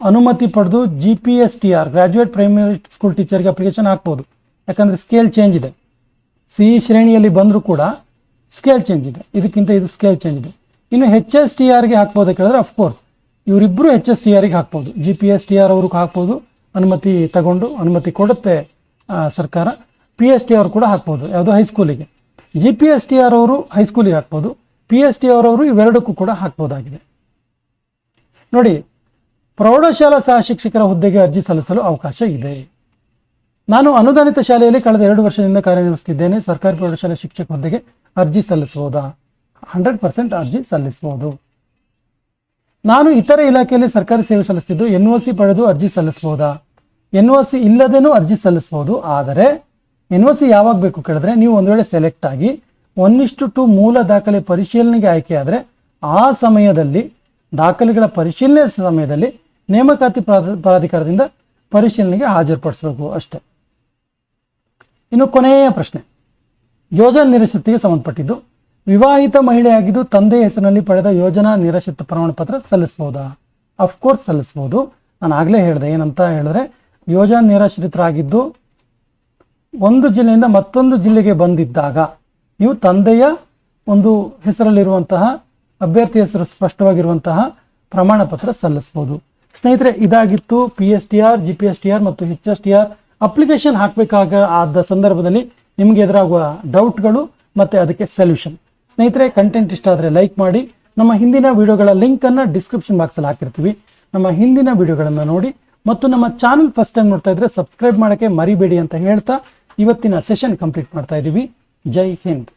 ಅನುಮತಿ ಪಡೆದು GPSTR ಗ್ರಾಜ್ಯುಯೇಟ್ ಪ್ರೈಮರಿ ಸ್ಕೂಲ್ ಟೀಚರ್ಗೆ ಅಪ್ಲಿಕೇಶನ್ ಹಾಕ್ಬೋದು. ಯಾಕಂದರೆ ಸ್ಕೇಲ್ ಚೇಂಜ್ ಇದೆ. C ಶ್ರೇಣಿಯಲ್ಲಿ ಬಂದರೂ ಕೂಡ ಸ್ಕೇಲ್ ಚೇಂಜ್ ಇದೆ, ಇದಕ್ಕಿಂತ ಇದು ಸ್ಕೇಲ್ ಚೇಂಜ್ ಇದೆ. ಇನ್ನು HSTRಗೆ ಹಾಕ್ಬೋದು ಕೇಳಿದ್ರೆ ಅಫ್ಕೋರ್ಸ್ ಇವರಿಬ್ಬರು HSTRಗೆ ಹಾಕ್ಬೋದು. GPSTR ಅವ್ರಿಗೆ ಹಾಕ್ಬೋದು, ಅನುಮತಿ ತಗೊಂಡು ಅನುಮತಿ ಕೊಡುತ್ತೆ ಸರ್ಕಾರ. PSTR ಕೂಡ ಹಾಕ್ಬೋದು, ಯಾವುದು ಹೈಸ್ಕೂಲಿಗೆ. GPSTR ಅವರು ಹೈಸ್ಕೂಲಿಗೆ ಹಾಕ್ಬೋದು, PSTR ಅವರು ಇವೆರಡಕ್ಕೂ ಕೂಡ ಹಾಕ್ಬೋದಾಗಿದೆ. ನೋಡಿ, ಪ್ರೌಢಶಾಲಾ ಸಹ ಶಿಕ್ಷಕರ ಹುದ್ದೆಗೆ ಅರ್ಜಿ ಸಲ್ಲಿಸಲು ಅವಕಾಶ ಇದೆ. ನಾನು ಅನುದಾನಿತ ಶಾಲೆಯಲ್ಲಿ ಕಳೆದ 2 ವರ್ಷದಿಂದ ಕಾರ್ಯನಿರ್ವಹಿಸುತ್ತಿದ್ದೇನೆ. ಸರ್ಕಾರಿ ಪ್ರೌಢಶಾಲಾ ಶಿಕ್ಷಕ ಹುದ್ದೆಗೆ ಅರ್ಜಿ ಸಲ್ಲಿಸಬಹುದಾ? 100% ಅರ್ಜಿ ಸಲ್ಲಿಸಬಹುದು. ನಾನು ಇತರ ಇಲಾಖೆಯಲ್ಲಿ ಸರ್ಕಾರಿ ಸೇವೆ ಸಲ್ಲಿಸ್ತಿದ್ದು NOC ಪಡೆದು ಅರ್ಜಿ ಸಲ್ಲಿಸಬಹುದಾ? NOC ಇಲ್ಲದೇನೂ ಅರ್ಜಿ ಸಲ್ಲಿಸಬಹುದು. ಆದರೆ NOC ಯಾವಾಗ ಬೇಕು ಕೇಳಿದ್ರೆ, ನೀವು ಒಂದು ವೇಳೆ ಸೆಲೆಕ್ಟ್ ಆಗಿ 1:2 ಮೂಲ ದಾಖಲೆ ಪರಿಶೀಲನೆಗೆ ಆಯ್ಕೆ ಆದರೆ ಆ ಸಮಯದಲ್ಲಿ ದಾಖಲೆಗಳ ಪರಿಶೀಲನೆ ಸಮಯದಲ್ಲಿ ನೇಮಕಾತಿ ಪ್ರಾಧಿಕಾರದಿಂದ ಪರಿಶೀಲನೆಗೆ ಹಾಜರುಪಡಿಸಬೇಕು ಅಷ್ಟೇ. ಇನ್ನು ಕೊನೆಯ ಪ್ರಶ್ನೆ, ಯೋಜನಾ ನಿರಾಶ್ರಿತಿಗೆ ಸಂಬಂಧಪಟ್ಟಿದ್ದು. ವಿವಾಹಿತ ಮಹಿಳೆಯಾಗಿದ್ದು ತಂದೆಯ ಹೆಸರಿನಲ್ಲಿ ಪಡೆದ ಯೋಜನಾ ನಿರಾಶ್ರಿತ ಪ್ರಮಾಣ ಪತ್ರ ಸಲ್ಲಿಸಬಹುದಾ? ಅಫ್ಕೋರ್ಸ್ ಸಲ್ಲಿಸಬಹುದು. ನಾನು ಆಗಲೇ ಹೇಳಿದೆ, ಏನಂತ ಹೇಳಿದ್ರೆ ಯೋಜನಾ ನಿರಾಶ್ರಿತರಾಗಿದ್ದು ಒಂದು ಜಿಲ್ಲೆಯಿಂದ ಮತ್ತೊಂದು ಜಿಲ್ಲೆಗೆ ಬಂದಿದ್ದಾಗ ನೀವು ತಂದೆಯ ಒಂದು ಹೆಸರಲ್ಲಿರುವಂತಹ ಅಭ್ಯರ್ಥಿ ಹೆಸರು ಸ್ಪಷ್ಟವಾಗಿರುವಂತಹ ಪ್ರಮಾಣ ಪತ್ರ ಸಲ್ಲಿಸಬಹುದು. ಸ್ನೇಹಿತರೆ, ಇದಾಗಿತ್ತು PSTR, GPSTR ಮತ್ತು HSTR ಅಪ್ಲಿಕೇಶನ್ ಆದ ಸಂದರ್ಭದಲ್ಲಿ ನಿಮಗೆ ಎದುರಾಗುವ ಡೌಟ್ಗಳು ಮತ್ತು ಅದಕ್ಕೆ ಸೊಲ್ಯೂಷನ್. ಸ್ನೇಹಿತರೆ, ಕಂಟೆಂಟ್ ಇಷ್ಟ ಆದರೆ ಲೈಕ್ ಮಾಡಿ. ನಮ್ಮ ಹಿಂದಿನ ವಿಡಿಯೋಗಳ ಲಿಂಕನ್ನು ಡಿಸ್ಕ್ರಿಪ್ಷನ್ ಬಾಕ್ಸಲ್ಲಿ ಹಾಕಿರ್ತೀವಿ. ನಮ್ಮ ಹಿಂದಿನ ವಿಡಿಯೋಗಳನ್ನು ನೋಡಿ ಮತ್ತು ನಮ್ಮ ಚಾನಲ್ ಫಸ್ಟ್ ಟೈಮ್ ನೋಡ್ತಾ ಇದ್ರೆ ಸಬ್ಸ್ಕ್ರೈಬ್ ಮಾಡೋಕ್ಕೆ ಮರಿಬೇಡಿ ಅಂತ ಹೇಳ್ತಾ ಇವತ್ತಿನ ಸೆಷನ್ ಕಂಪ್ಲೀಟ್ ಮಾಡ್ತಾ ಇದ್ದೀವಿ. ಜೈ ಹಿಂದ್.